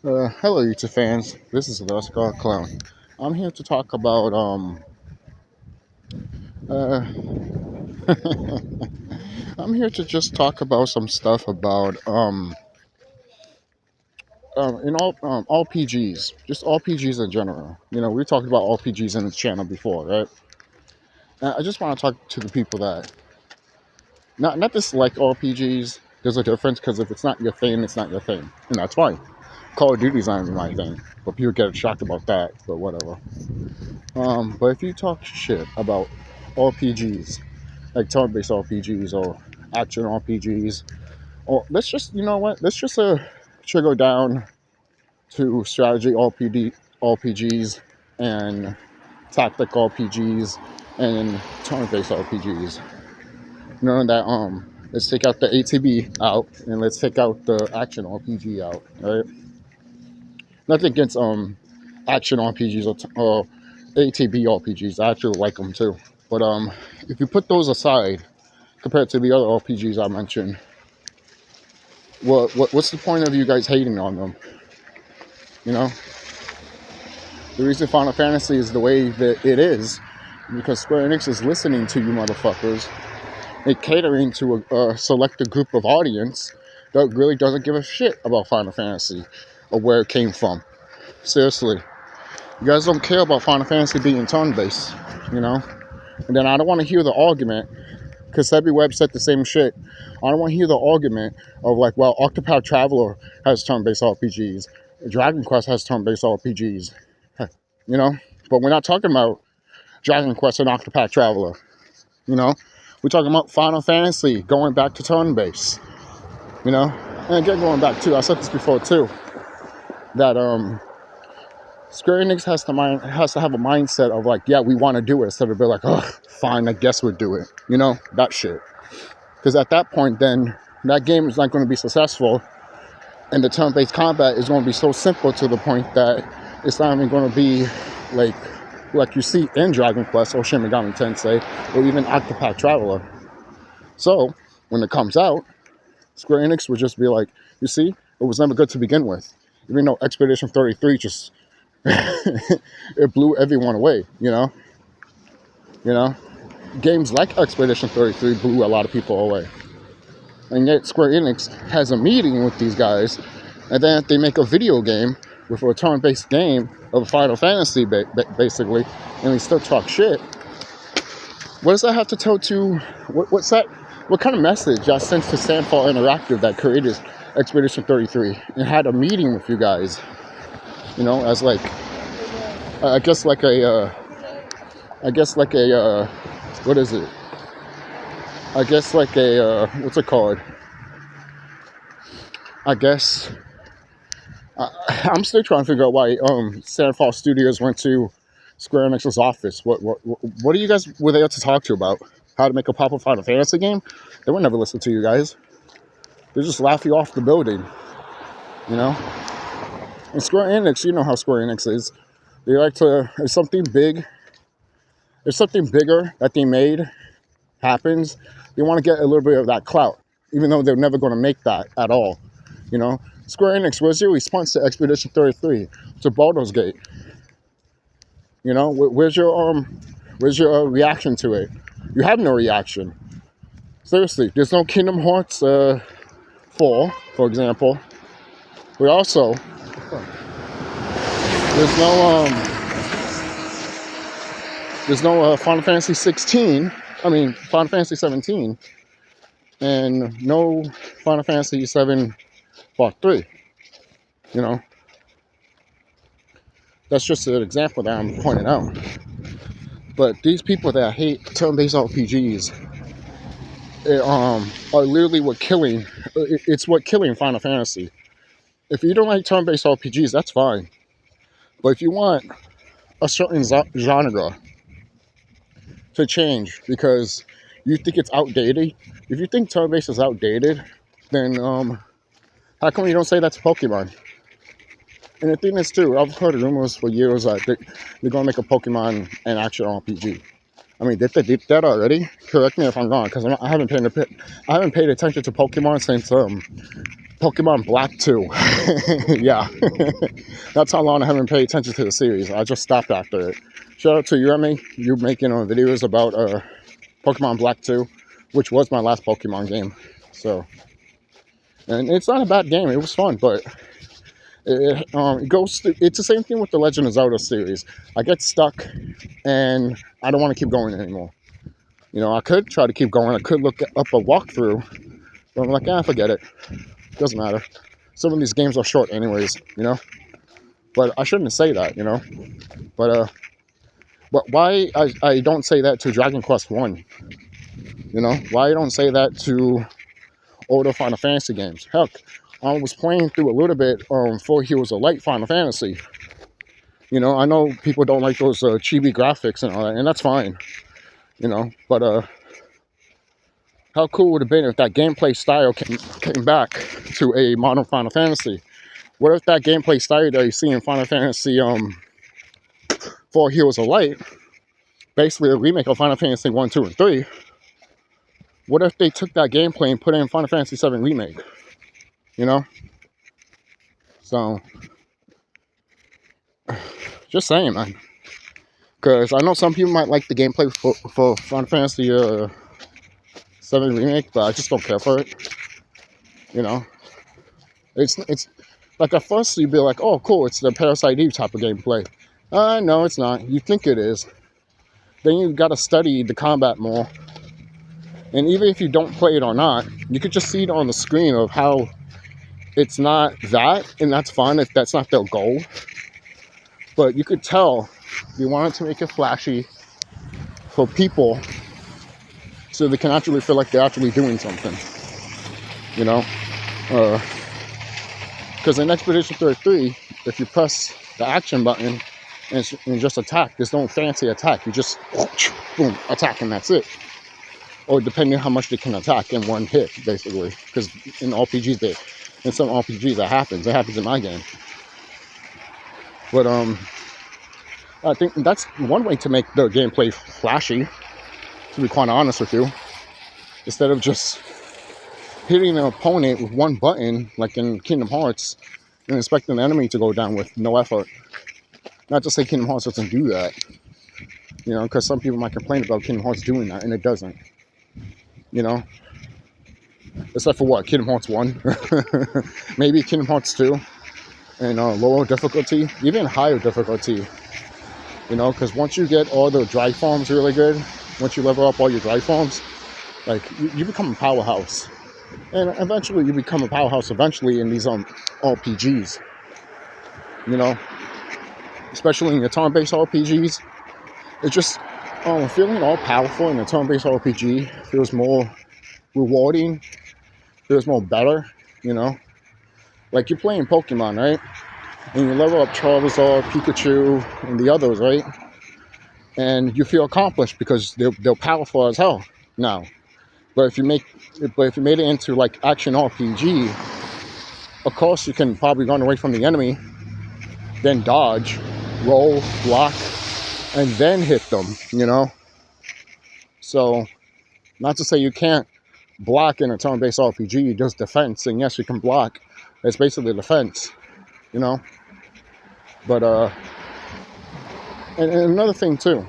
Hello YouTube fans, this is TheSkullKlown. I'm here to talk about uh I'm here to just talk about some stuff about in all PGs, just all PGs in general. You know, we talked about all PGs in this channel before, right? And I just want to talk to the people that not dislike all PGs. There's a difference because if it's not your thing, it's not your thing, and that's fine. Call of Duty's not even my thing, but people get shocked about that. But whatever. But if you talk shit about RPGs, like turn-based RPGs or action RPGs, or let's just, you know what? Let's just trigger down to strategy RPGs and tactic RPGs and turn-based RPGs. You know that let's take out the ATB out and let's take out the action RPG out, right? Nothing against action RPGs or ATB RPGs. I actually like them too. But if you put those aside compared to the other RPGs I mentioned, what's the point of you guys hating on them? You know, the reason Final Fantasy is the way that it is because Square Enix is listening to you motherfuckers and catering to a selected group of audience that really doesn't give a shit about Final Fantasy or where it came from. Seriously, you guys don't care about Final Fantasy being turn-based, you know? And then I don't want to hear the argument, because every web said the same shit. I don't want to hear the argument of like, well, Octopath Traveler has turn-based RPGs. Dragon Quest has turn-based RPGs. You know? But we're not talking about Dragon Quest and Octopath Traveler. You know? We're talking about Final Fantasy going back to turn-based. You know? And again, going back too, I said this before too, that Square Enix has to have a mindset of like, yeah, we want to do it, instead of be like, oh, fine, I guess we'll do it. You know, that shit. Because at that point, then that game is not going to be successful, and the turn-based combat is going to be so simple to the point that it's not even going to be like you see in Dragon Quest or Shin Megami Tensei or even Octopath Traveler. So when it comes out, Square Enix would just be like, you see, it was never good to begin with. Even though Expedition 33 just it blew everyone away, you know? Games like Expedition 33 blew a lot of people away. And yet Square Enix has a meeting with these guys, and then they make a video game with a turn-based game of Final Fantasy, basically, and they still talk shit. What does that have to tell to... What's that? What kind of message that sent to Sandfall Interactive that created Expedition 33 and had a meeting with you guys? You know, as like... I guess like a... what is it? I guess like a... what's it called? I guess... I'm still trying to figure out why Sandfall Studios went to Square Enix's office. What are you guys were there to talk to about? How to make a proper Final Fantasy game? They would never listen to you guys. They just laugh you off the building, you know? And Square Enix, you know how Square Enix is. They like to, if something bigger that they made happens, they want to get a little bit of that clout, even though they're never going to make that at all, you know? Square Enix, where's your response to Expedition 33, to Baldur's Gate? You know, where's your reaction to it? You have no reaction. Seriously, there's no Kingdom Hearts 4, for example. But also, there's no Final Fantasy 16. I mean, Final Fantasy 17, and no Final Fantasy 7 Part 3. You know, that's just an example that I'm pointing out. But these people that hate turn-based RPGs are literally what killing. It's what killing Final Fantasy. If you don't like turn-based RPGs, that's fine. But if you want a certain genre to change because you think it's outdated, if you think turn-based is outdated, then how come you don't say that's Pokemon? And the thing is, too, I've heard rumors for years that they're going to make a Pokemon and action RPG. I mean, did they did that already? Correct me if I'm wrong, because I haven't paid attention to Pokemon since Pokemon Black 2. Yeah. That's how long I haven't paid attention to the series. I just stopped after it. Shout out to you, Remy. You're making videos about Pokemon Black 2, which was my last Pokemon game. So, and it's not a bad game. It was fun, but it goes through, it's the same thing with the Legend of Zelda series. I get stuck and I don't want to keep going anymore. You know, I could try to keep going. I could look up a walkthrough, but I'm like, forget it. Doesn't matter. Some of these games are short anyways, you know. But I shouldn't say that, you know. But why I don't say that to Dragon Quest 1? You know, why I don't say that to older Final Fantasy games? Heck, I was playing through a little bit 4 Heroes of Light Final Fantasy. You know, I know people don't like those chibi graphics and all that, and that's fine. You know, but how cool would it have been if that gameplay style came back to a modern Final Fantasy? What if that gameplay style that you see in Final Fantasy 4 Heroes of Light, basically a remake of Final Fantasy 1, 2, and 3, what if they took that gameplay and put it in Final Fantasy 7 Remake? You know? So, just saying, man. Because I know some people might like the gameplay for Final Fantasy 7 Remake, but I just don't care for it. You know? It's like at first you'd be like, oh, cool, it's the Parasite Eve type of gameplay. No, it's not. You think it is. Then you got to study the combat more. And even if you don't play it or not, you could just see it on the screen of how it's not that, and that's fine if that's not their goal. But you could tell they wanted to make it flashy for people so they can actually feel like they're actually doing something. You know? Because in Expedition 33, if you press the action button and just attack, there's no fancy attack. You just, boom, attack, and that's it. Or depending on how much they can attack in one hit, basically. Because in RPGs, in some RPGs, that happens. It happens in my game. But I think that's one way to make the gameplay flashy, to be quite honest with you. Instead of just hitting an opponent with one button, like in Kingdom Hearts, and expecting the enemy to go down with no effort. Not to say Kingdom Hearts doesn't do that. You know, because some people might complain about Kingdom Hearts doing that, and it doesn't. You know, except for what, Kingdom Hearts 1, maybe Kingdom Hearts 2, and lower difficulty, even higher difficulty, you know, because once you get all the dry forms really good, once you level up all your dry forms, like, you become a powerhouse, and eventually you become a powerhouse eventually in these RPGs, you know, especially in your turn-based RPGs. It's just feeling all powerful in a turn-based RPG feels more rewarding, feels more better, you know. Like you're playing Pokemon, right? And you level up Charizard, Pikachu, and the others, right? And you feel accomplished because they're powerful as hell now. But if you made it into like action RPG, of course you can probably run away from the enemy, then dodge, roll, block, and then hit them, you know? So, not to say you can't block in a turn-based RPG, just defense, and yes, you can block. It's basically defense, you know? But, and another thing too,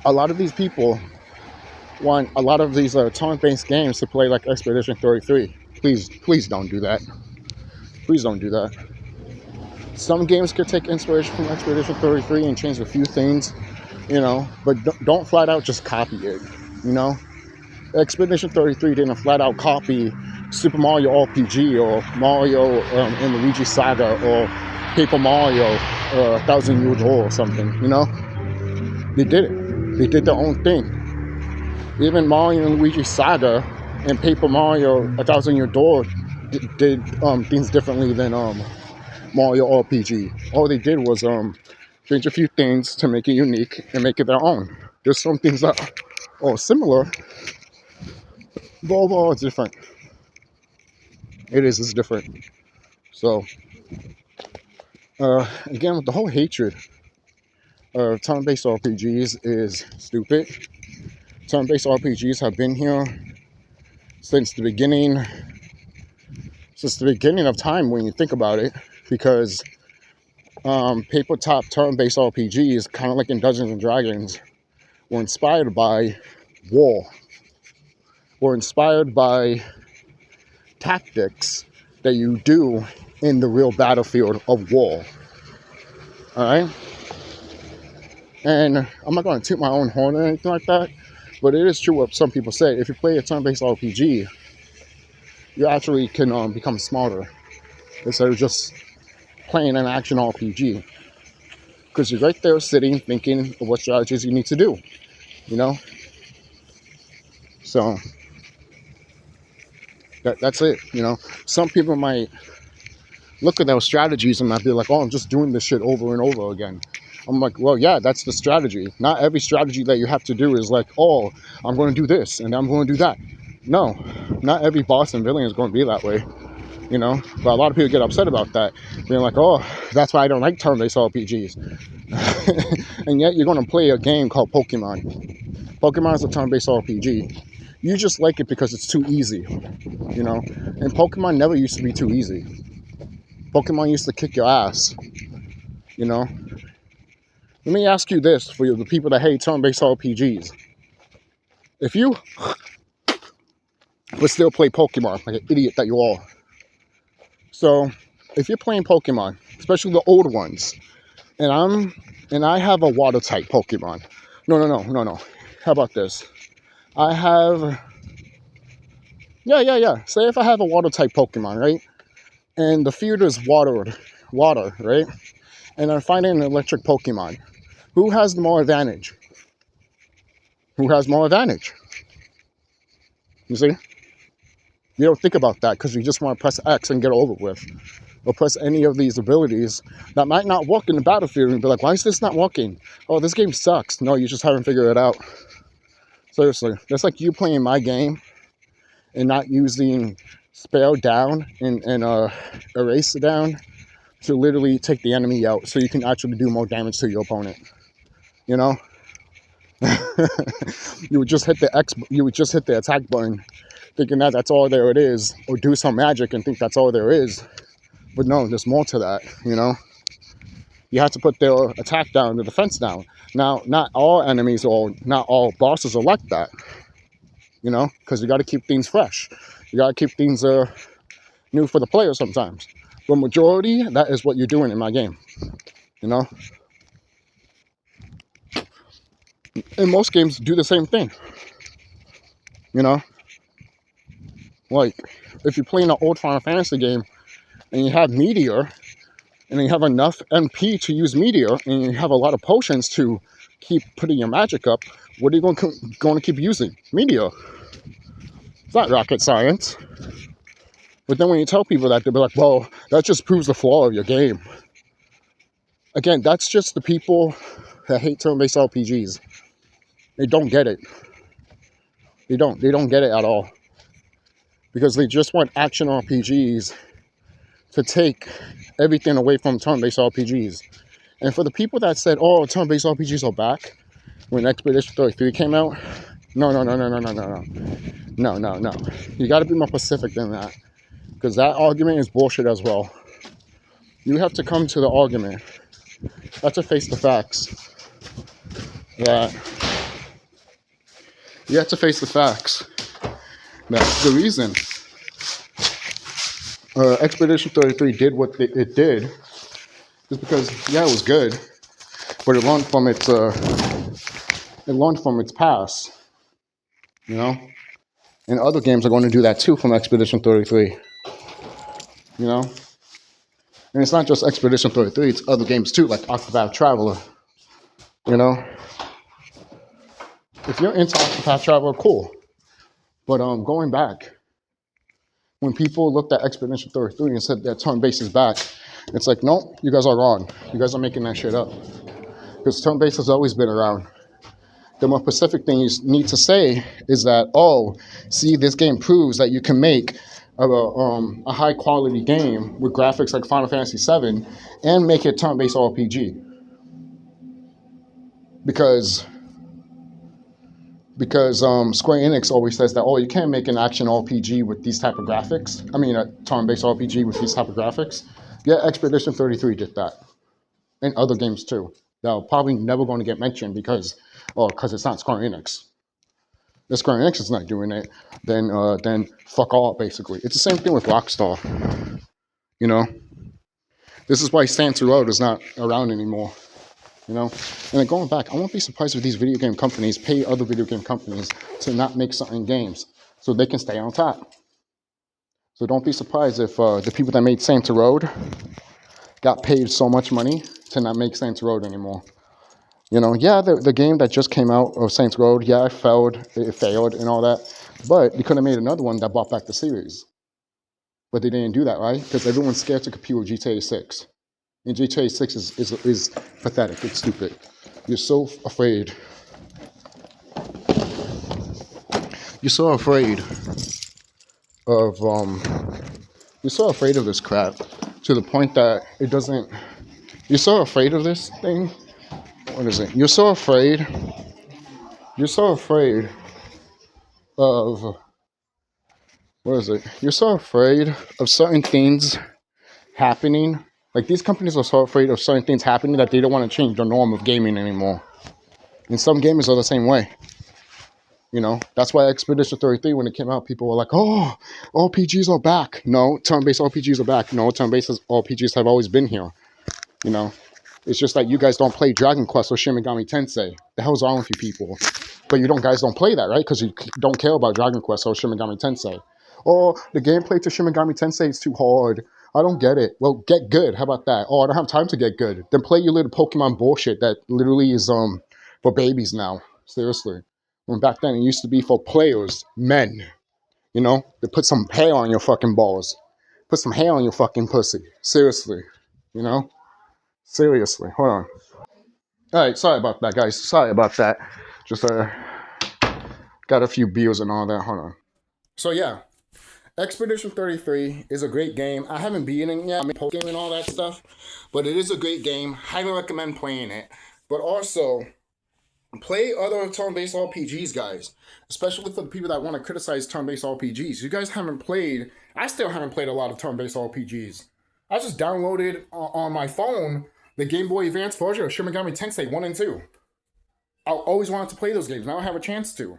a lot of these people want a lot of these turn-based games to play like Expedition 33. Please don't do that. Please don't do that. Some games could take inspiration from Expedition 33 and change a few things, you know, but don't flat out just copy it, you know? Expedition 33 didn't flat out copy Super Mario RPG or Mario and Luigi Saga or Paper Mario 1,000 Year Door or something, you know? They did it. They did their own thing. Even Mario and Luigi Saga and Paper Mario 1,000 Year Door did things differently than Mario RPG. All they did was change a few things to make it unique and make it their own. There's some things that are similar, but overall it's different. It's different. So, again, with the whole hatred of turn-based RPGs is stupid. Turn-based RPGs have been here since the beginning, since the beginning of time when you think about it, because paper-top turn-based RPGs, kind of like in Dungeons and Dragons, were inspired by war, were inspired by tactics that you do in the real battlefield of war. All right? And I'm not going to toot my own horn or anything like that, but it is true what some people say. If you play a turn-based RPG, you actually can become smarter instead of just playing an action RPG. Because you're right there sitting thinking of what strategies you need to do, you know? So that's it, you know? Some people might look at those strategies and might be like, oh, I'm just doing this shit over and over again. I'm like, well, yeah, that's the strategy. Not every strategy that you have to do is like, oh, I'm going to do this and I'm going to do that. No, not every boss and villain is going to be that way, you know? But a lot of people get upset about that. Being like, oh, that's why I don't like turn-based RPGs. And yet you're going to play a game called Pokemon. Pokemon is a turn-based RPG. You just like it because it's too easy, you know? And Pokemon never used to be too easy. Pokemon used to kick your ass, you know? Let me ask you this for the people that hate turn-based RPGs. If you but still play Pokemon like an idiot that you are. So if you're playing Pokemon, especially the old ones, and I have a water type Pokemon. No. How about this? I have Say if I have a water type Pokemon, right? And the field is water, right? And I'm finding an electric Pokemon. Who has the more advantage? Who has more advantage? You see? You don't think about that because you just want to press X and get over with. Or press any of these abilities that might not work in the battlefield and be like, why is this not working? Oh, this game sucks. No, you just haven't figured it out. Seriously. That's like you playing my game and not using spell down and erase down to literally take the enemy out so you can actually do more damage to your opponent. You know? You would just hit the attack button thinking that that's all there it is, or do some magic and think that's all there is. But no, there's more to that, you know? You have to put their attack down, the defense down. Now, not all enemies or not all bosses are like that, you know? Because you got to keep things fresh. You got to keep things new for the player sometimes. But majority, that is what you're doing in my game, you know? And most games do the same thing, you know? Like, if you're playing an old Final Fantasy game and you have Meteor, and you have enough MP to use Meteor, and you have a lot of potions to keep putting your magic up, what are you going to keep using? Meteor. It's not rocket science. But then when you tell people that, they'll be like, well, that just proves the flaw of your game. Again, that's just the people that hate turn-based RPGs. They don't get it. They don't get it at all. Because they just want action RPGs to take everything away from turn-based RPGs. And for the people that said, oh, turn-based RPGs are back when Expedition 33 came out, no. You got to be more specific than that. Because that argument is bullshit as well. You have to come to the argument. You have to face the facts. You have to face the facts. That the reason Expedition 33 did what it did is because, yeah, it was good, but it learned from its past, you know? And other games are going to do that too from Expedition 33, you know? And it's not just Expedition 33, it's other games too, like Octopath Traveler, you know? If you're into Octopath Traveler, cool. But going back, when people looked at Expedition 33 and said that turn-based is back, it's like, nope, you guys are wrong. You guys are making that shit up. Because turn-based has always been around. The more specific thing you need to say is that, oh, see, this game proves that you can make a high-quality game with graphics like Final Fantasy VII and make it turn-based RPG. Because because Square Enix always says that, oh, you can't make an action RPG with these type of graphics. I mean, a turn-based RPG with these type of graphics. Yeah, Expedition 33 did that, and other games too. They're probably never going to get mentioned because it's not Square Enix. If Square Enix is not doing it, then fuck all, basically. It's the same thing with Rockstar. You know, this is why Saints Row is not around anymore. You know, and then going back, I won't be surprised if these video game companies pay other video game companies to not make certain games so they can stay on top. So don't be surprised if the people that made Saints Row got paid so much money to not make Saints Row anymore. You know, yeah, the game that just came out of Saints Row, yeah, it failed and all that, but they could have made another one that brought back the series. But they didn't do that, right? Because everyone's scared to compete with GTA 6. And GTA 6 is pathetic. It's stupid. You're so afraid. You're so afraid of You're so afraid of this crap to the point that it doesn't. You're so afraid of this thing. What is it? You're so afraid. You're so afraid of. What is it? You're so afraid of certain things happening. Like, these companies are so afraid of certain things happening that they don't want to change the norm of gaming anymore. And some gamers are the same way. You know, that's why Expedition 33, when it came out, people were like, oh, RPGs are back. No, turn-based RPGs are back. No, turn-based RPGs have always been here. You know, it's just that you guys don't play Dragon Quest or Shin Megami Tensei. The hell's wrong with you people? But guys don't play that, right? Because you don't care about Dragon Quest or Shin Megami Tensei. Oh, the gameplay to Shin Megami Tensei is too hard. I don't get it. Well, get good. How about that? Oh, I don't have time to get good. Then play your little Pokemon bullshit that literally is for babies now. Seriously. When back then it used to be for players, men. You know? They put some hair on your fucking balls. Put some hair on your fucking pussy. Seriously. You know? Seriously. Hold on. Alright, sorry about that, guys. Sorry about that. Just got a few beers and all that. Hold on. So yeah. Expedition 33 is a great game. I haven't beaten it yet. I mean, post game and all that stuff. But it is a great game. Highly recommend playing it. But also, play other turn-based RPGs, guys. Especially for the people that want to criticize turn-based RPGs. You guys haven't played... I still haven't played a lot of turn-based RPGs. I just downloaded on my phone the Game Boy Advance version of Shin Megami Tensei 1 and 2. I always wanted to play those games. Now I have a chance to.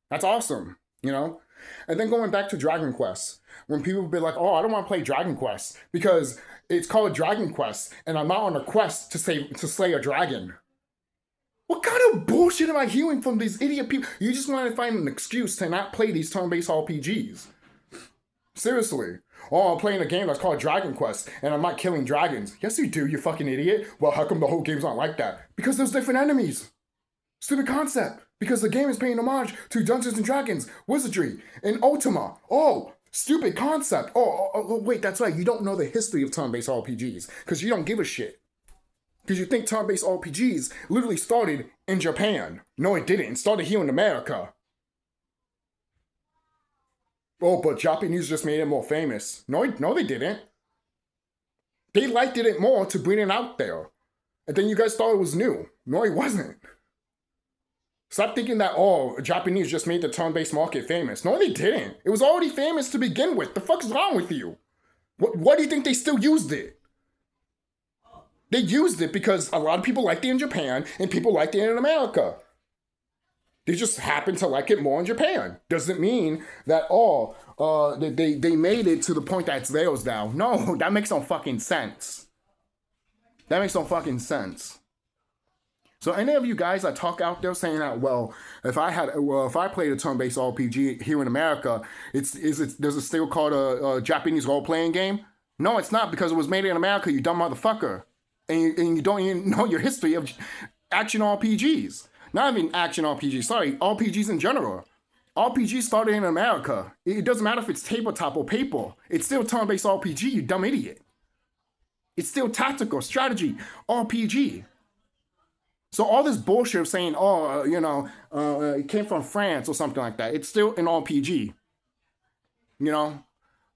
That's awesome, you know? And then going back to Dragon Quest, when people be like, oh, I don't want to play Dragon Quest because it's called Dragon Quest and I'm not on a quest to slay a dragon. What kind of bullshit am I hearing from these idiot people? You just want to find an excuse to not play these turn-based RPGs. Seriously. Oh, I'm playing a game that's called Dragon Quest and I'm not killing dragons. Yes, you do, you fucking idiot. Well, how come the whole game's not like that? Because there's different enemies. Stupid concept. Because the game is paying homage to Dungeons & Dragons, Wizardry, and Ultima. Oh, stupid concept. Oh, wait, that's right. You don't know the history of turn-based RPGs because you don't give a shit. Because you think turn-based RPGs literally started in Japan. No, it didn't. It started here in America. Oh, but Japanese just made it more famous. No, they didn't. They liked it more to bring it out there. And then you guys thought it was new. No, it wasn't. Stop thinking that, oh, Japanese just made the turn-based market famous. No, they didn't. It was already famous to begin with. The fuck's wrong with you? What do you think they still used it? They used it because a lot of people liked it in Japan and people liked it in America. They just happen to like it more in Japan. Doesn't mean that, they made it to the point that it's theirs now. No, that makes no fucking sense. That makes no fucking sense. So any of you guys that talk out there saying that, well, if I played a turn-based RPG here in America, does it still called a Japanese role-playing game? No, it's not, because it was made in America, you dumb motherfucker. And you don't even know your history of action RPGs. Not even action RPGs, sorry, RPGs in general. RPGs started in America. It doesn't matter if it's tabletop or paper. It's still turn-based RPG, you dumb idiot. It's still tactical, strategy, RPG. So all this bullshit of saying, it came from France or something like that, it's still an RPG. You know?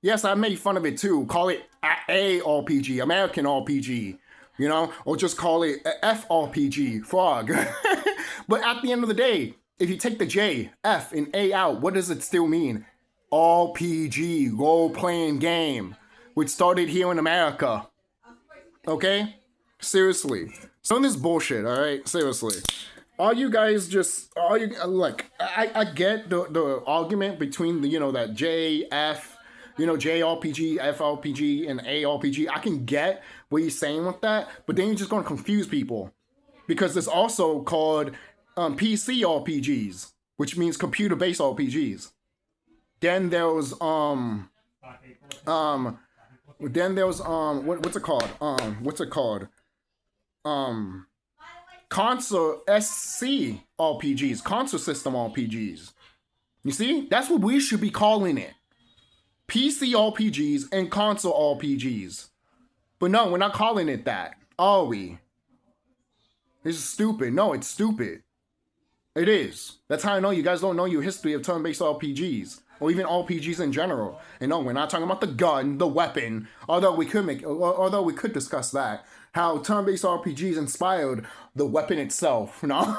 Yes, I made fun of it too. Call it a RPG, American RPG. You know? Or just call it FRPG, frog. But at the end of the day, If you take the J, F, and A out, what does it still mean? RPG, role-playing game, which started here in America. Okay? Seriously. Some of this bullshit, alright? Seriously. All you guys just, like, I get the argument between the, that J, F, JRPG, FRPG, and ARPG. I can get what you're saying with that, but then you're just going to confuse people. Because it's also called PC RPGs, which means computer-based RPGs. Then there's what's it called? Console SC RPGs, console system RPGs. You see? That's what we should be calling it. PC RPGs and console RPGs. But no, we're not calling it that, are we? This is stupid. No, it's stupid. It is. That's how I know you guys don't know your history of turn-based RPGs. Or even RPGs in general. And no, we're not talking about the gun, the weapon. Although we could discuss that. How turn-based RPGs inspired the weapon itself. No?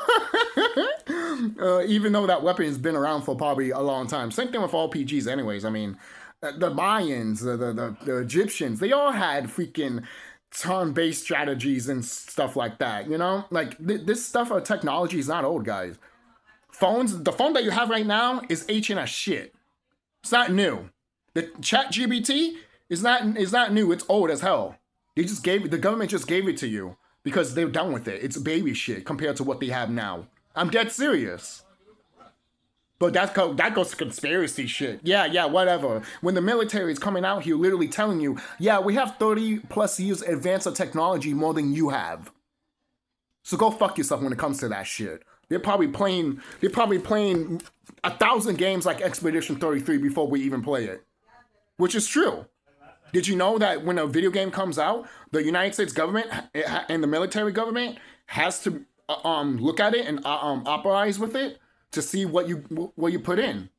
Even though that weapon has been around for probably a long time. Same thing with RPGs anyways. I mean, the Mayans, the Egyptians, they all had freaking turn-based strategies and stuff like that, Like, this stuff of technology is not old, guys. The phone that you have right now is ancient as shit. It's not new. The ChatGPT is not new. It's old as hell. The government just gave it to you because they're done with it. It's baby shit compared to what they have now. I'm dead serious. But that goes to conspiracy shit. Yeah, whatever. When the military is coming out here literally telling you, yeah, we have 30 plus years advance of technology more than you have. So go fuck yourself when it comes to that shit. They're probably playing 1,000 games like Expedition 33 before we even play it. Which is true. Did you know that when a video game comes out, the United States government and the military government has to look at it and authorize with it to see what you put in?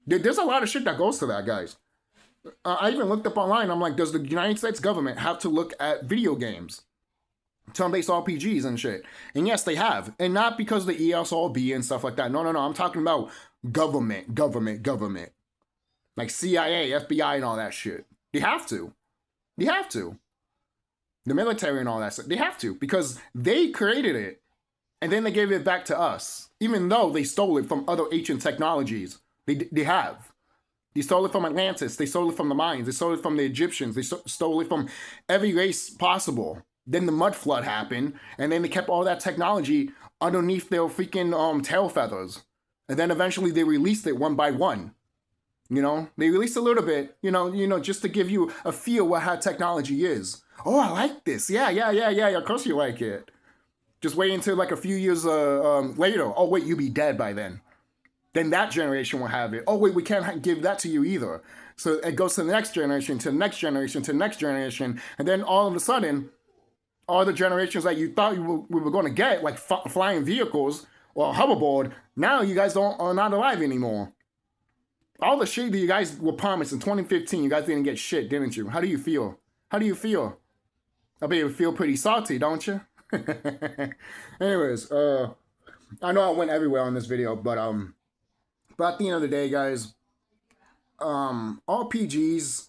There's a lot of shit that goes to that, guys. I even looked up online. I'm like, does the United States government have to look at video games? Turn-based RPGs and shit. And yes, they have. And not because of the ESRB and stuff like that. No. I'm talking about government. Like CIA, FBI, and all that shit. They have to. The military and all that stuff. They have to. Because they created it. And then they gave it back to us. Even though they stole it from other ancient technologies. They have. They stole it from Atlantis. They stole it from the Mayans. They stole it from the Egyptians. They stole it from every race possible. Then the mud flood happened, and then they kept all that technology underneath their freaking tail feathers. And then eventually they released it one by one. They released a little bit, just to give you a feel what how technology is. Oh, I like this. Yeah. Of course you like it. Just wait until like a few years later. Oh, wait, you'll be dead by then. Then that generation will have it. Oh, wait, we can't give that to you either. So it goes to the next generation, to the next generation, to the next generation. And then all of a sudden, all the generations that you thought we were going to get, like flying vehicles or hoverboard, now you guys are not alive anymore. All the shit that you guys were promised in 2015, you guys didn't get shit, didn't you? How do you feel? I bet you feel pretty salty, don't you? Anyways, I know I went everywhere on this video, but at the end of the day, guys, RPGs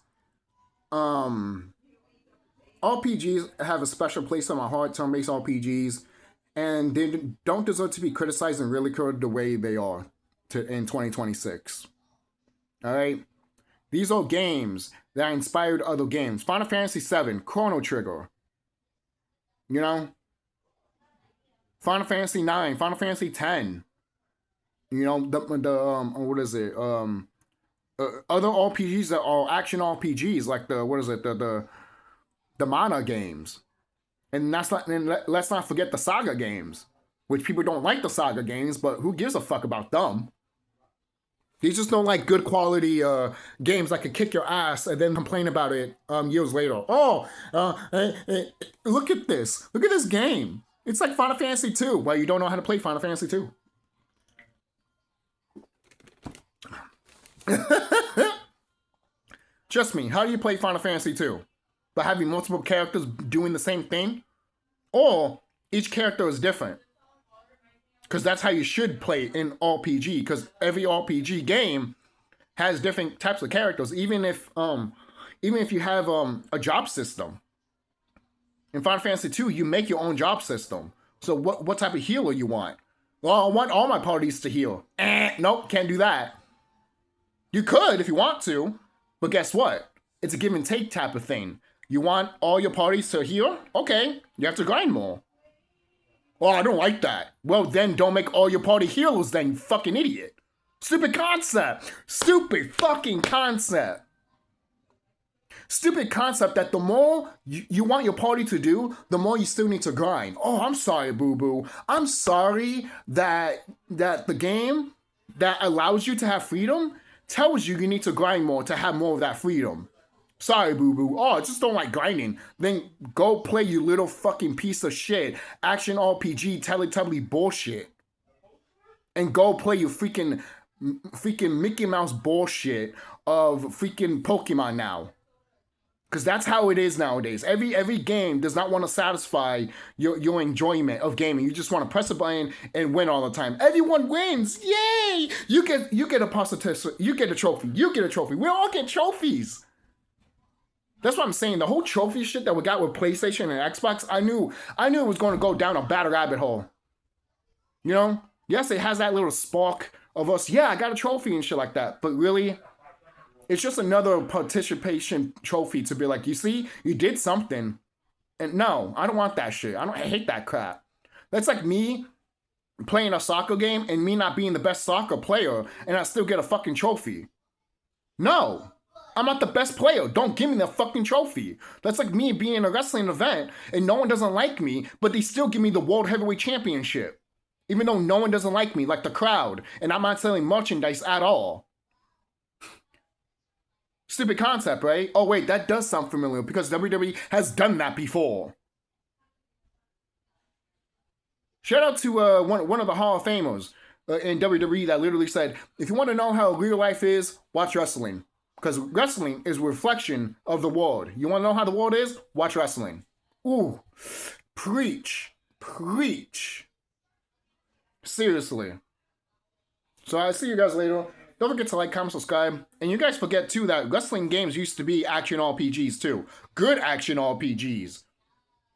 have a special place in my heart, turn-based RPGs, and they don't deserve to be criticized and ridiculed the way they are in 2026. All right? These are games that inspired other games. Final Fantasy VII, Chrono Trigger. Final Fantasy IX, Final Fantasy X. What is it? Other RPGs that are action RPGs, like the Mana games. And let's not forget the Saga games, which people don't like the Saga games, but who gives a fuck about them? They just don't like good quality games that could kick your ass and then complain about it years later. Look at this. Look at this game. It's like Final Fantasy 2. Well, you don't know how to play Final Fantasy 2. Trust me, how do you play Final Fantasy 2? By having multiple characters doing the same thing? Or each character is different. Because that's how you should play in RPG. Because every RPG game has different types of characters. Even if you have a job system. In Final Fantasy 2, you make your own job system. So what type of healer you want? Well, I want all my parties to heal. Nope, can't do that. You could if you want to, but guess what? It's a give and take type of thing. You want all your parties to heal? Okay, you have to grind more. Oh, I don't like that. Well, then don't make all your party healers then, you fucking idiot. Stupid concept. Stupid fucking concept. Stupid concept that the more you want your party to do, the more you still need to grind. Oh, I'm sorry, boo-boo. I'm sorry that the game that allows you to have freedom tells you need to grind more to have more of that freedom. Sorry, boo-boo. Oh, I just don't like grinding. Then go play, you little fucking piece of shit. Action RPG, Teletubby bullshit. And go play your freaking Mickey Mouse bullshit of freaking Pokemon now. Because that's how it is nowadays. Every game does not want to satisfy your enjoyment of gaming. You just want to press a button and win all the time. Everyone wins. Yay! You get a positive, you get a trophy. You get a trophy. We all get trophies. That's what I'm saying. The whole trophy shit that we got with PlayStation and Xbox, I knew it was going to go down a bad rabbit hole. You know? Yes, it has that little spark of us. Yeah, I got a trophy and shit like that. But really, it's just another participation trophy to be like, you see, you did something. And no, I don't want that shit. I hate that crap. That's like me playing a soccer game and me not being the best soccer player and I still get a fucking trophy. No, I'm not the best player. Don't give me the fucking trophy. That's like me being in a wrestling event and no one doesn't like me, but they still give me the World Heavyweight Championship. Even though no one doesn't like me, like the crowd, and I'm not selling merchandise at all. Stupid concept, right? Oh, wait, that does sound familiar because WWE has done that before. Shout out to one of the Hall of Famers in WWE that literally said, if you want to know how real life is, watch wrestling. Because wrestling is a reflection of the world. You want to know how the world is? Watch wrestling. Ooh, preach. Preach. Seriously. So I'll see you guys later. Don't forget to like, comment, subscribe. And you guys forget, too, that wrestling games used to be action RPGs, too. Good action RPGs.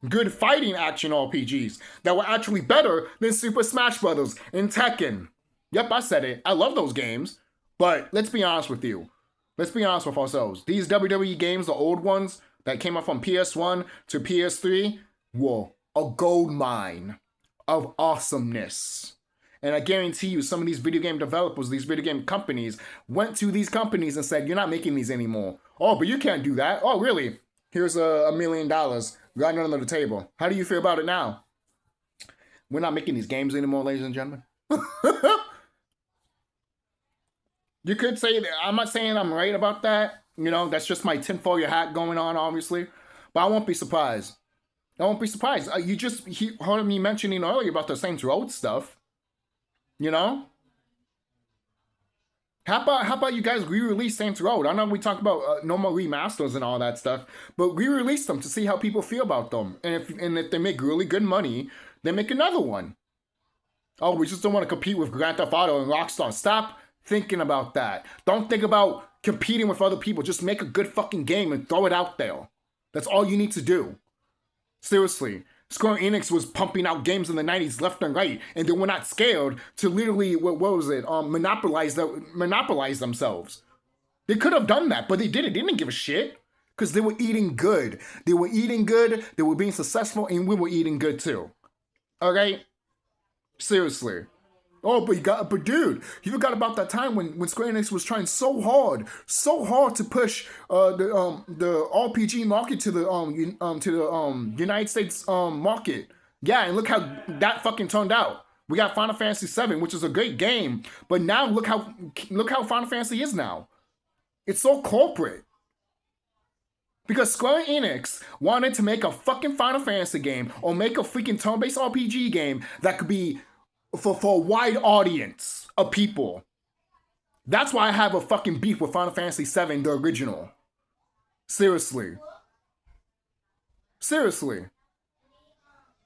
Good fighting action RPGs that were actually better than Super Smash Bros. And Tekken. Yep, I said it. I love those games. But let's be honest with you. Let's be honest with ourselves. These WWE games, the old ones that came up from PS1 to PS3, were a gold mine of awesomeness. And I guarantee you, some of these video game developers, these video game companies, went to these companies and said, you're not making these anymore. Oh, but you can't do that. Oh, really? Here's $1 million right under the table. How do you feel about it now? We're not making these games anymore, ladies and gentlemen. You could say that. I'm not saying I'm right about that. You know, that's just my tinfoil hat going on, obviously. But I won't be surprised. I won't be surprised. You just heard me mentioning earlier about the Saints Row stuff. You know? How about you guys re-release Saints Row? I know we talk about no more remasters and all that stuff, but re-release them to see how people feel about them. And if they make really good money, then make another one. Oh, we just don't want to compete with Grand Theft Auto and Rockstar. Stop thinking about that. Don't think about competing with other people. Just make a good fucking game and throw it out there. That's all you need to do. Seriously. Sqawn Enix was pumping out games in the 90s left and right, and they were not scared to literally, what was it, monopolize themselves. They could have done that, but they didn't. They didn't give a shit, because they were eating good. They were eating good, they were being successful, and we were eating good too. Alright? Seriously. Oh, but dude, you forgot about that time when Sqawn Enix was trying so hard to push the RPG market to the United States market. Yeah, and look how that fucking turned out. We got Final Fantasy VII, which is a great game, but now look how Final Fantasy is now. It's so corporate. Because Sqawn Enix wanted to make a fucking Final Fantasy game or make a freaking turn-based RPG game that could be for a wide audience of people. That's why I have a fucking beef with Final Fantasy VII, the original. Seriously. Seriously.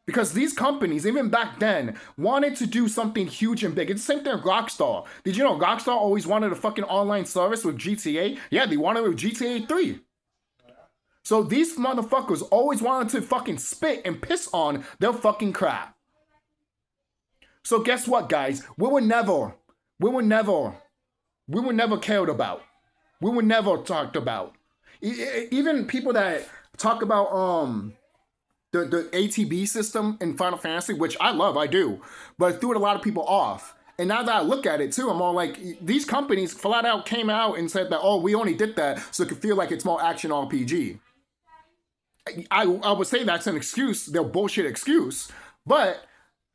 Because these companies, even back then, wanted to do something huge and big. It's the same thing with Rockstar. Did you know Rockstar always wanted a fucking online service with GTA? Yeah, they wanted it with GTA 3. So these motherfuckers always wanted to fucking spit and piss on their fucking crap. So guess what, guys? We were never cared about. We were never talked about. Even people that talk about the ATB system in Final Fantasy, which I love, I do, but it threw a lot of people off. And now that I look at it too, I'm all like, these companies flat out came out and said that, oh, we only did that so it could feel like it's more action RPG. I would say that's an excuse, their bullshit excuse, but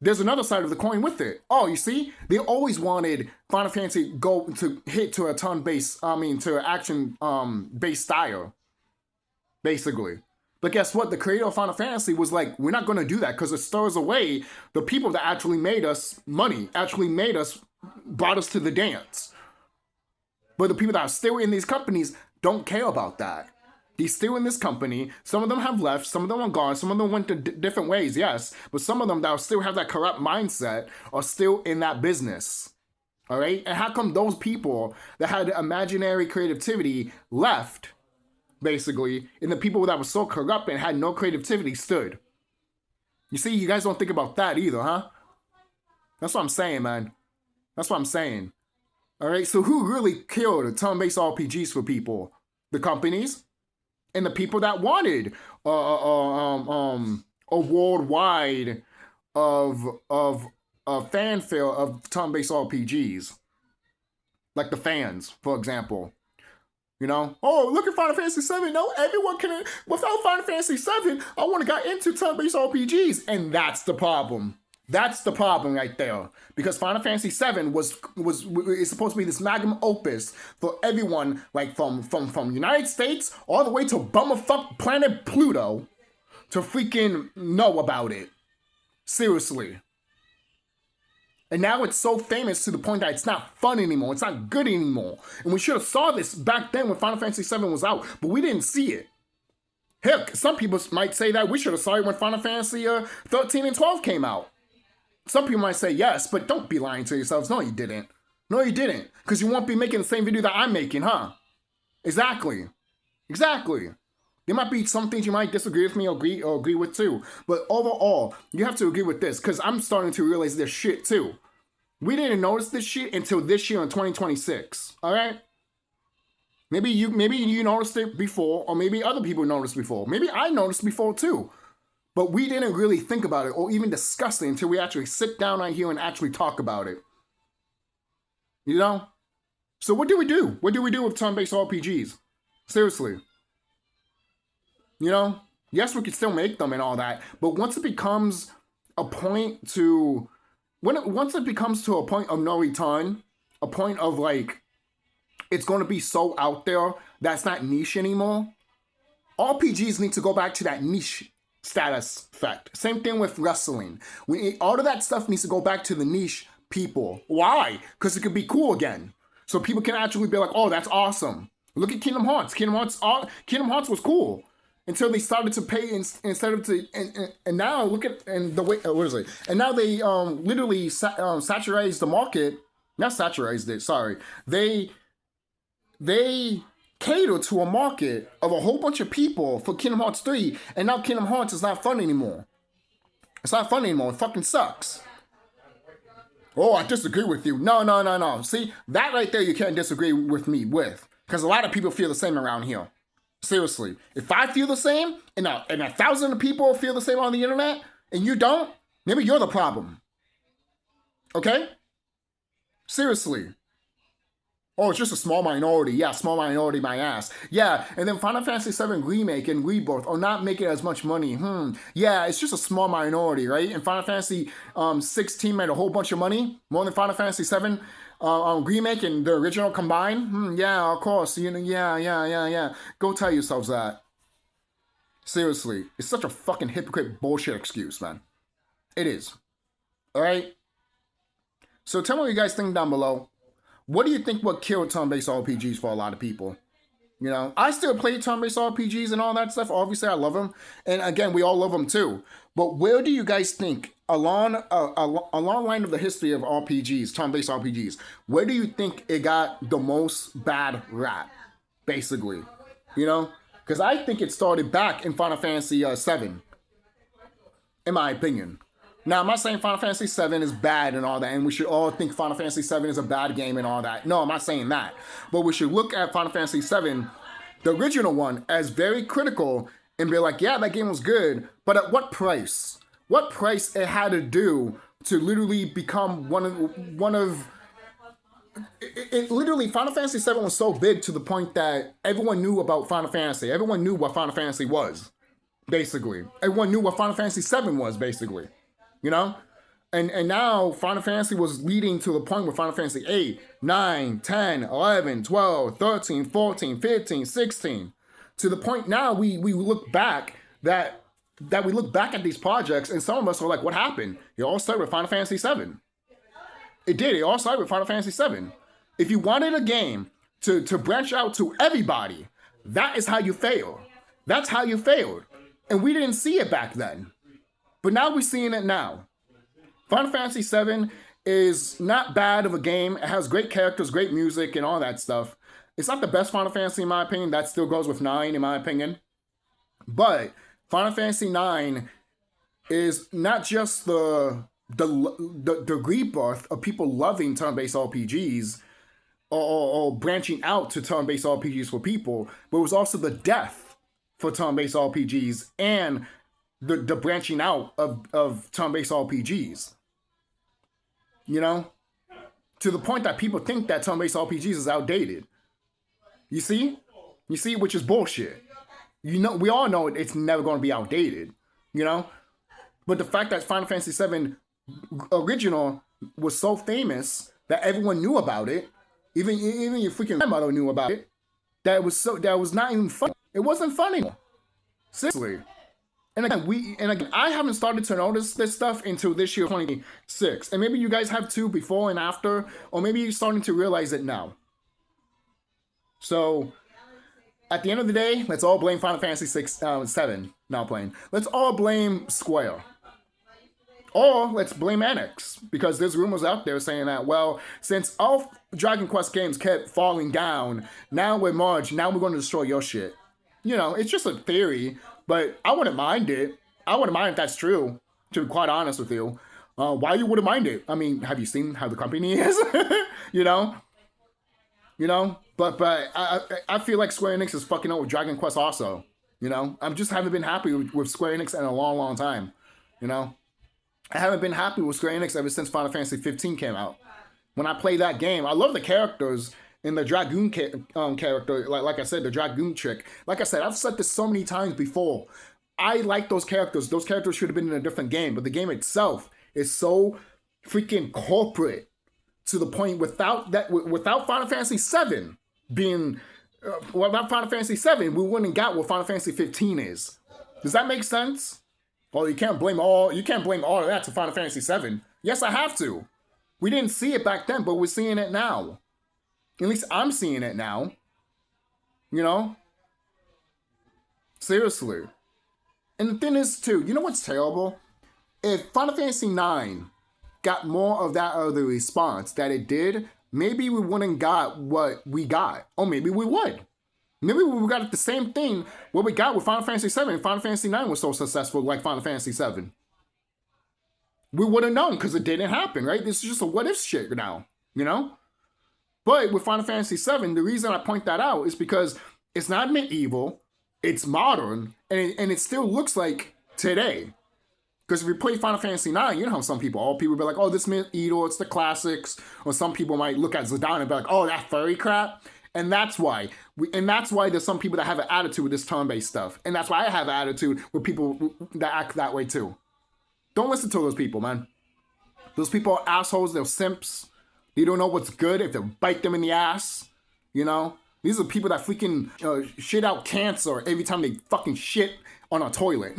there's another side of the coin with it. Oh, you see, they always wanted Final Fantasy go to hit to a turn-based, to an action-based style, basically. But guess what? The creator of Final Fantasy was like, we're not going to do that because it stirs away the people that actually made us money, brought us to the dance. But the people that are still in these companies don't care about that. They're still in this company. Some of them have left. Some of them are gone. Some of them went to different ways, yes. But some of them that still have that corrupt mindset are still in that business. All right? And how come those people that had imaginary creativity left, basically, and the people that were so corrupt and had no creativity stood? You see, you guys don't think about that either, huh? That's what I'm saying, man. That's what I'm saying. All right? So who really killed turn-based RPGs for people? The companies? And the people that wanted a worldwide of fanfare of turn-based RPGs, like the fans, for example. You know, oh, look at Final Fantasy VII. No, everyone can. Without Final Fantasy VII, I want to get into turn-based RPGs, and that's the problem. That's the problem right there. Because Final Fantasy VII is supposed to be this magnum opus for everyone, like from United States all the way to bummerfuck planet Pluto to freaking know about it. Seriously. And now it's so famous to the point that it's not fun anymore. It's not good anymore. And we should have saw this back then when Final Fantasy VII was out, but we didn't see it. Heck, some people might say that we should have saw it when Final Fantasy 13 and 12 came out. Some people might say yes, but don't be lying to yourselves. No, you didn't. No, you didn't. Because you won't be making the same video that I'm making, huh? Exactly. Exactly. There might be some things you might disagree with me or agree with too. But overall, you have to agree with this because I'm starting to realize this shit too. We didn't notice this shit until this year in 2026. All right? Maybe you noticed it before, or maybe other people noticed before. Maybe I noticed before too. But we didn't really think about it or even discuss it until we actually sit down right here and actually talk about it. You know? So what do we do? What do we do with turn-based RPGs? Seriously. You know? Yes, we can still make them and all that, but once it becomes a point to... Once it becomes to a point of no return, a point of like, it's going to be so out there that's not niche anymore, RPGs need to go back to that niche status fact. Same thing with wrestling. All of that stuff needs to go back to the niche people. Why? Because it could be cool again. So people can actually be like, oh, that's awesome. Look at Kingdom Hearts. Kingdom Hearts was cool until they started to pay instead of to. And now look at the way. What is it? And now they literally saturized the market. Not saturized it. Sorry. They cater to a market of a whole bunch of people for Kingdom Hearts 3, and now Kingdom Hearts is not fun anymore. It's not fun anymore. It fucking sucks. Oh, I disagree with you. No. See, that right there you can't disagree with me with. Because a lot of people feel the same around here. Seriously. If I feel the same, and 1,000 people feel the same on the internet, and you don't, maybe you're the problem. Okay? Seriously. Oh, it's just a small minority. Yeah, small minority, my ass. Yeah, and then Final Fantasy VII Remake and Rebirth are not making as much money. Yeah, it's just a small minority, right? And Final Fantasy 16 made a whole bunch of money, more than Final Fantasy 7 Remake and the original combined. Yeah, of course. You know, yeah. Go tell yourselves that. Seriously, it's such a fucking hypocrite bullshit excuse, man. It is. All right? So tell me what you guys think down below. What do you think would kill turn-based RPGs for a lot of people? You know, I still play turn-based RPGs and all that stuff. Obviously, I love them, and again, we all love them too. But where do you guys think, along a long line of the history of RPGs, turn-based RPGs, where do you think it got the most bad rap, basically? You know, because I think it started back in Final Fantasy VII, in my opinion. Now, I'm not saying Final Fantasy VII is bad and all that, and we should all think Final Fantasy VII is a bad game and all that. No, I'm not saying that. But we should look at Final Fantasy VII, the original one, as very critical and be like, yeah, that game was good, but at what price? What price it had to do to literally become one of it literally, Final Fantasy VII was so big to the point that everyone knew about Final Fantasy. Everyone knew what Final Fantasy was, basically. Everyone knew what Final Fantasy VII was, basically. You know? And now Final Fantasy was leading to the point where Final Fantasy 8, 9, 10, 11, 12, 13, 14, 15, 16. To the point now we look back that we look back at these projects and some of us are like, what happened? It all started with Final Fantasy VII. It did. It all started with Final Fantasy VII. If you wanted a game to branch out to everybody, that is how you fail. That's how you failed. And we didn't see it back then. But now we're seeing it now. Final Fantasy VII is not bad of a game. It has great characters, great music, and all that stuff. It's not the best Final Fantasy in my opinion. That still goes with 9 in my opinion. But Final Fantasy IX is not just the rebirth of people loving turn-based RPGs or branching out to turn-based RPGs for people, but it was also the death for turn-based RPGs and the branching out of turn-based RPGs. You know? To the point that people think that turn-based RPGs is outdated. You see? You see, which is bullshit. You know, we all know it's never going to be outdated. You know? But the fact that Final Fantasy VII original was so famous that everyone knew about it, even your freaking grandmother knew about it, that was not even funny. It wasn't funny. Seriously. And again, I haven't started to notice this stuff until this year, 2026. And maybe you guys have too, before and after, or maybe you're starting to realize it now. So, at the end of the day, let's all blame Final Fantasy VII. Not playing. Let's all blame Square. Or let's blame Enix, because there's rumors out there saying that, well, since all Dragon Quest games kept falling down, now we're merged, now we're going to destroy your shit. You know, it's just a theory, but I wouldn't mind it. I wouldn't mind if that's true, to be quite honest with you. Why you wouldn't mind it? I mean, have you seen how the company is? You know? You know? But I feel like Square Enix is fucking up with Dragon Quest also. You know? I just haven't been happy with Square Enix in a long, long time. You know? I haven't been happy with Square Enix ever since Final Fantasy 15 came out. When I play that game, I love the characters and the Dragoon character. Like I said, the Dragoon chick. Like I said, I've said this so many times before. I like those characters. Those characters should have been in a different game. But the game itself is so freaking corporate to the point without Final Fantasy 7 being... without Final Fantasy 7, we wouldn't got what Final Fantasy 15 is. Does that make sense? Well, you can't blame all of that to Final Fantasy VII. Yes, I have to. We didn't see it back then, but we're seeing it now. At least I'm seeing it now. You know? Seriously. And the thing is, too, you know what's terrible? If Final Fantasy IX got more of that other response that it did, maybe we wouldn't got what we got. Or maybe we would. Maybe we got the same thing what we got with Final Fantasy VII and Final Fantasy IX was so successful like Final Fantasy VII. We would have known because it didn't happen, right? This is just a what-if shit now, you know? But with Final Fantasy VII, the reason I point that out is because it's not medieval, it's modern, and it still looks like today. Because if you play Final Fantasy IX, you know how some people be like, oh, this medieval, it's the classics. Or some people might look at Zidane and be like, oh, that furry crap. And that's why there's some people that have an attitude with this turn-based stuff. And that's why I have an attitude with people that act that way too. Don't listen to those people, man. Those people are assholes, they're simps. They don't know what's good if they bite them in the ass. You know? These are people that freaking shit out cancer every time they fucking shit on a toilet.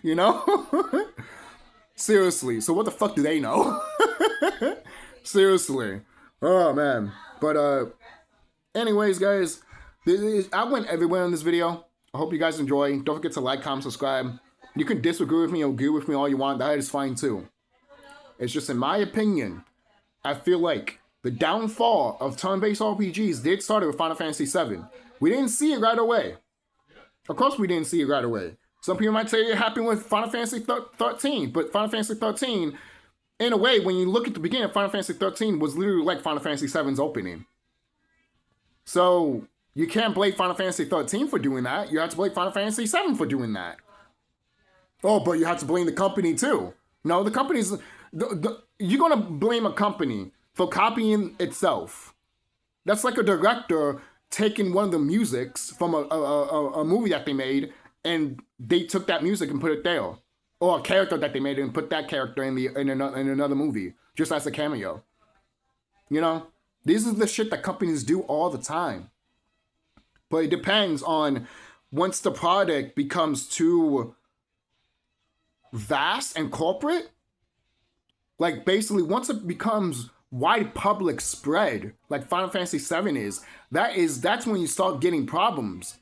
You know? Seriously. So what the fuck do they know? Seriously. Oh, man. But, anyways, guys, I went everywhere in this video. I hope you guys enjoy. Don't forget to like, comment, subscribe. You can disagree with me or agree with me all you want. That is fine too. It's just in my opinion, I feel like the downfall of turn-based RPGs did start with Final Fantasy VII. We didn't see it right away. Of course we didn't see it right away. Some people might say it happened with Final Fantasy 13, but Final Fantasy 13, in a way, when you look at the beginning, Final Fantasy 13 was literally like Final Fantasy VII's opening. So you can't blame Final Fantasy 13 for doing that. You have to blame Final Fantasy VII for doing that. Oh, but you have to blame the company too. No, the company's... you're going to blame a company for copying itself. That's like a director taking one of the musics from a movie that they made, and they took that music and put it there. Or a character that they made and put that character in another movie, just as a cameo. You know? This is the shit that companies do all the time. But it depends on once the product becomes too vast and corporate, like basically once it becomes wide public spread, like Final Fantasy VII is, that's when you start getting problems.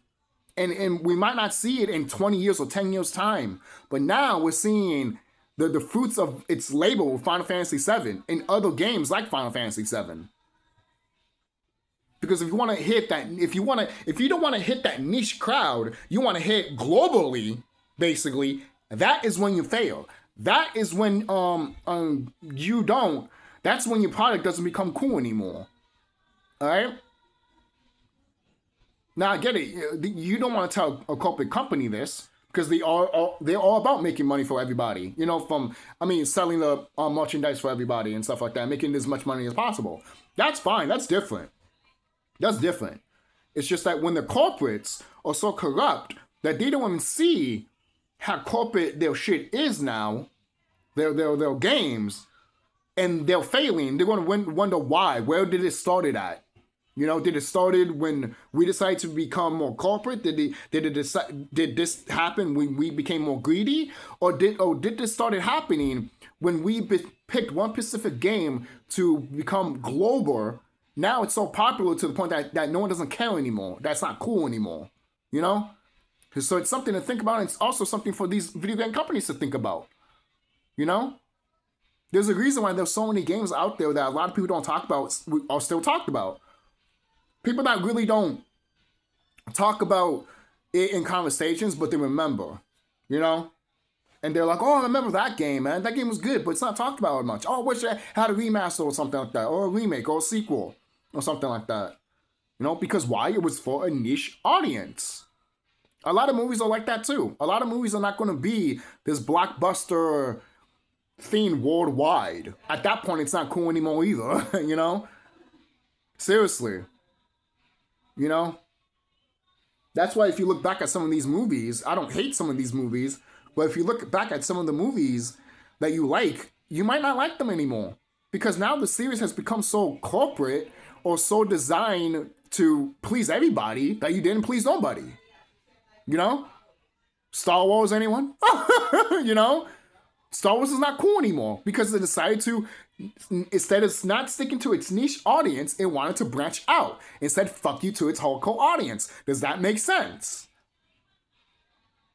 And we might not see it in 20 years or 10 years time, but now we're seeing the fruits of its labor with Final Fantasy VII in other games like Final Fantasy VII. Because if you want to hit that, if you don't want to hit that niche crowd, you want to hit globally, basically, that is when you fail. That is when you don't. That's when your product doesn't become cool anymore. All right. Now I get it. You don't want to tell a corporate company this because they're all about making money for everybody. You know, selling the merchandise for everybody and stuff like that, making as much money as possible. That's fine. That's different. That's different. It's just that when the corporates are so corrupt that they don't even see how corporate their shit is now, their games, and they're failing, they're going to wonder why. Where did it started at? You know, did it started when we decided to become more corporate? Did this happen when we became more greedy? Or did this started happening when we picked one specific game to become global? Now it's so popular to the point that no one doesn't care anymore. That's not cool anymore, you know? So it's something to think about, and it's also something for these video game companies to think about, you know? There's a reason why there's so many games out there that a lot of people don't talk about are still talked about. People that really don't talk about it in conversations, but they remember, you know? And they're like, oh, I remember that game, man. That game was good, but it's not talked about much. Oh, I wish I had a remaster or something like that, or a remake, or a sequel, or something like that. You know, because why? It was for a niche audience. A lot of movies are like that too. A lot of movies are not going to be this blockbuster theme worldwide. At that point, it's not cool anymore either, you know? Seriously. You know? That's why if you look back at some of these movies, I don't hate some of these movies, but if you look back at some of the movies that you like, you might not like them anymore. Because now the series has become so corporate or so designed to please everybody that you didn't please nobody. You know? Star Wars, anyone? You know? Star Wars is not cool anymore because they decided to, instead of not sticking to its niche audience, it wanted to branch out. Instead, fuck you to its hardcore audience. Does that make sense?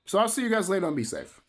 So I'll see you guys later and be safe.